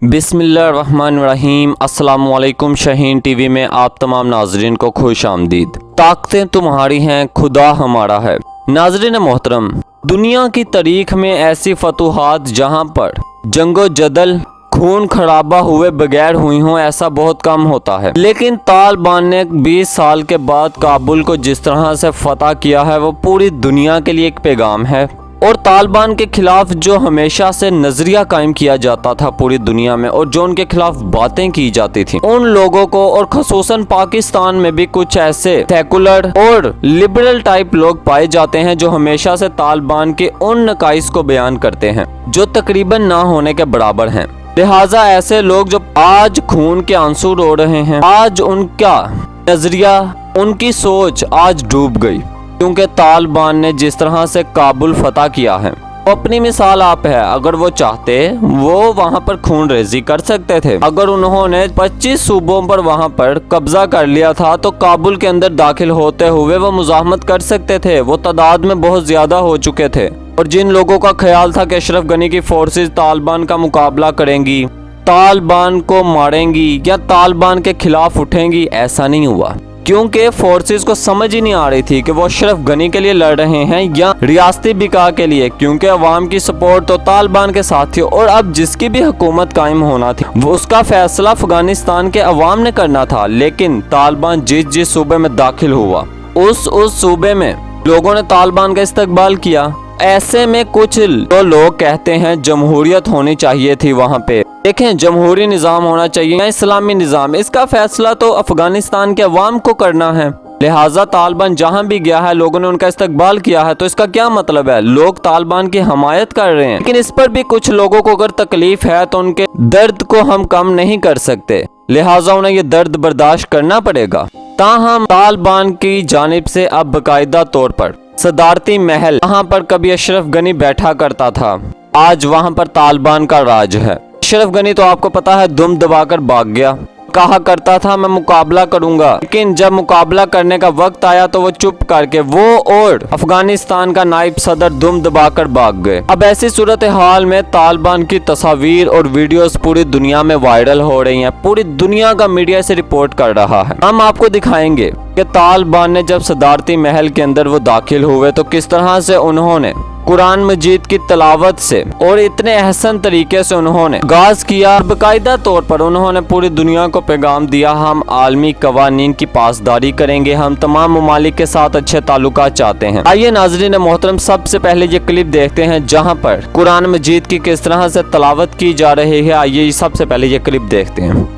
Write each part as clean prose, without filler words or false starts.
बिस्मिल्लाहिर्रहमानिर्रहीम। अस्सलाम वालेकुम। शहीन टीवी में आप तमाम नाजरीन को खुश आमदीद। ताकतें तुम्हारी हैं, खुदा हमारा है। नाजरीन मोहतरम, दुनिया की तारीख में ऐसी फतूहात जहां पर जंगो जदल खून खराबा हुए बगैर हुई हों ऐसा बहुत कम होता है, लेकिन तालिबान ने 20 साल के बाद काबुल को जिस तरह से फतह किया है वो पूरी दुनिया के लिए एक पैगाम है। और तालिबान के खिलाफ जो हमेशा से नजरिया कायम किया जाता था पूरी दुनिया में और जो उनके खिलाफ बातें की जाती थी, उन लोगों को और खसूसन पाकिस्तान में भी कुछ ऐसे सेकुलर और लिबरल टाइप लोग पाए जाते हैं जो हमेशा से तालिबान के उन नकाइस को बयान करते हैं जो तकरीबन ना होने के बराबर हैं। लिहाजा ऐसे लोग जो आज खून के आंसू रो रहे हैं, आज उनका नजरिया, उनकी सोच आज डूब गई, क्योंकि तालिबान ने जिस तरह से काबुल फतह किया है वो अपनी मिसाल आप है। अगर वो चाहते वो वहां पर खून रेजी कर सकते थे। अगर उन्होंने 25 सूबों पर वहां पर कब्जा कर लिया था तो काबुल के अंदर दाखिल होते हुए वो मुजाहमत कर सकते थे। वो तादाद में बहुत ज्यादा हो चुके थे और जिन लोगों का ख्याल था कि अशरफ गनी की फोर्सेस तालिबान का मुकाबला करेंगी, तालिबान को मारेंगी या तालिबान के खिलाफ उठेंगी, ऐसा नहीं हुआ, क्योंकि फोर्सेस को समझ ही नहीं आ रही थी कि वो अशरफ गनी के लिए लड़ रहे हैं या रियासती बिका के लिए, क्योंकि अवाम की सपोर्ट तो तालिबान के साथ थी। और अब जिसकी भी हुकूमत कायम होना थी वो उसका फैसला अफगानिस्तान के अवाम ने करना था। लेकिन तालिबान जिस सूबे में दाखिल हुआ उस सूबे में लोगों ने तालिबान का इस्तकबाल किया। ऐसे में कुछ लोग कहते हैं जमहूरियत होनी चाहिए थी वहाँ पे। देखें, जमहूरी निज़ाम होना चाहिए या इस्लामी निज़ाम, इसका फैसला तो अफगानिस्तान के अवाम को करना है। लिहाजा तालिबान जहाँ भी गया है लोगों ने उनका इस्तकबाल किया है, तो इसका क्या मतलब है? लोग तालिबान की हमायत कर रहे हैं। लेकिन इस पर भी कुछ लोगों को अगर तकलीफ है तो उनके दर्द को हम कम नहीं कर सकते, लिहाजा उन्हें ये दर्द बर्दाश्त करना पड़ेगा। ताहम तालिबान की जानिब से अब बाकायदा तौर पर सदारती महल, जहाँ पर कभी अशरफ गनी बैठा करता था, आज वहाँ पर तालिबान का राज है। अशरफ गनी तो आपको पता है दुम दबाकर भाग गया, कहा करता था मैं मुकाबला करूंगा, लेकिन जब मुकाबला करने का वक्त आया तो वो चुप करके वो और अफगानिस्तान का नायब सदर दुम दबाकर भाग गए। अब ऐसी सूरत हाल में तालिबान की तस्वीर और वीडियोस पूरी दुनिया में वायरल हो रही हैं, पूरी दुनिया का मीडिया से रिपोर्ट कर रहा है। हम आपको दिखाएंगे कि तालिबान ने जब सदारती महल के अंदर वो दाखिल हुए तो किस तरह से उन्होंने कुरान मजीद की तलावत से और इतने अहसन तरीके से उन्होंने आगाज किया। बाकायदा तौर पर उन्होंने पूरी दुनिया को पैगाम दिया, हम आलमी कवानीन की पासदारी करेंगे, हम तमाम ममालिक के साथ अच्छे ताल्लुकात चाहते हैं। आइए नाज़रीन मोहतरम, सबसे पहले ये क्लिप देखते हैं जहाँ पर कुरान मजीद की किस तरह से तलावत की जा रही है। आइए सबसे पहले ये क्लिप देखते हैं।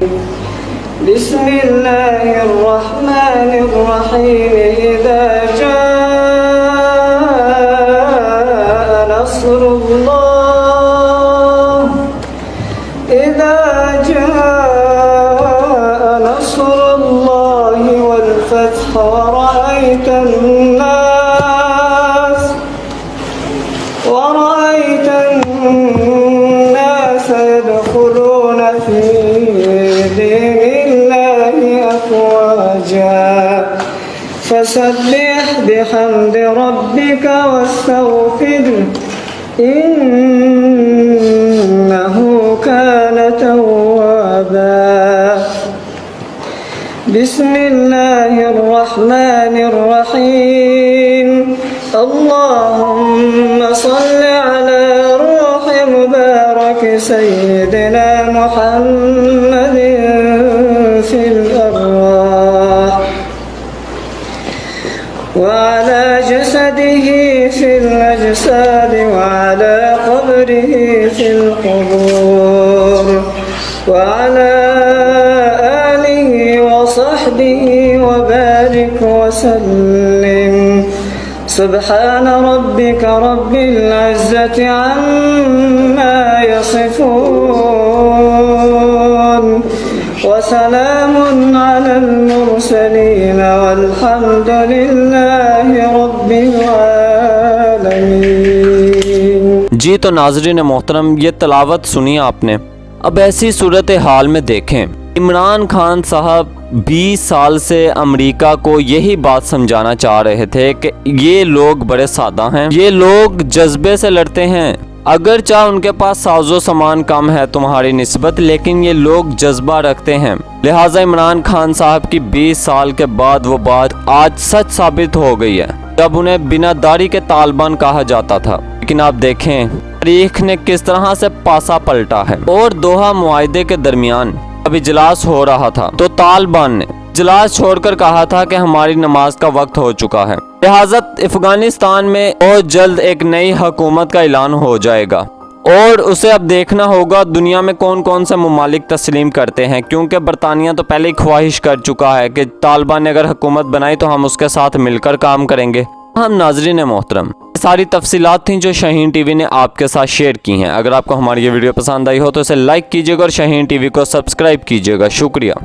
ورأيت الناس يدخلون في دين الله أفواجا فسبح بحمد ربك واستغفره إنه كان توابا بسم الله الرحمن الرحيم اللهم صل على روح مبارك سيدنا محمد في الأرواح وعلى جسده في الأجساد وعلى قبره في القبور وعلى آله وصحبه وبارك وسلم سبحان ربك رب العزة عما يصفون وسلام على المرسلين والحمد لله رب العالمين। जी तो नाज़रीन मोहतरम, ये तलावत सुनी आपने। अब ऐसी सूरत हाल में देखें, इमरान खान साहब 20 साल से अमेरिका को यही बात समझाना चाह रहे थे कि ये लोग बड़े सादा हैं, ये लोग जज्बे से लड़ते हैं, अगरचा उनके पास साजो सामान कम है तुम्हारी निस्बत, लेकिन ये लोग जज्बा रखते हैं। लिहाजा इमरान खान साहब की 20 साल के बाद वो बात आज सच साबित हो गई है, जब उन्हें बिना दाढ़ी के तालिबान कहा जाता था। लेकिन आप देखें तारीख ने किस तरह से पासा पलटा है। और दोहा मुआहदे के दरमियान अब इजलास हो रहा था तो तालिबान ने इजलास छोड़कर कहा था कि हमारी नमाज का वक्त हो चुका है, लिहाजा अफगानिस्तान में बहुत जल्द एक नई हुकूमत का ऐलान हो जाएगा और उसे अब देखना होगा दुनिया में कौन कौन से ममालिक तस्लीम करते हैं, क्योंकि बरतानिया तो पहले ही ख्वाहिश कर चुका है कि तालिबान ने अगर हुकूमत बनाई तो हम उसके साथ मिलकर काम करेंगे। हम नाजरीन मोहतरम, सारी तफसीलात थी जो शाहीन टीवी ने आपके साथ शेयर की हैं। अगर आपको हमारी ये वीडियो पसंद आई हो तो इसे लाइक कीजिएगा और शाहीन टीवी को सब्सक्राइब कीजिएगा। शुक्रिया।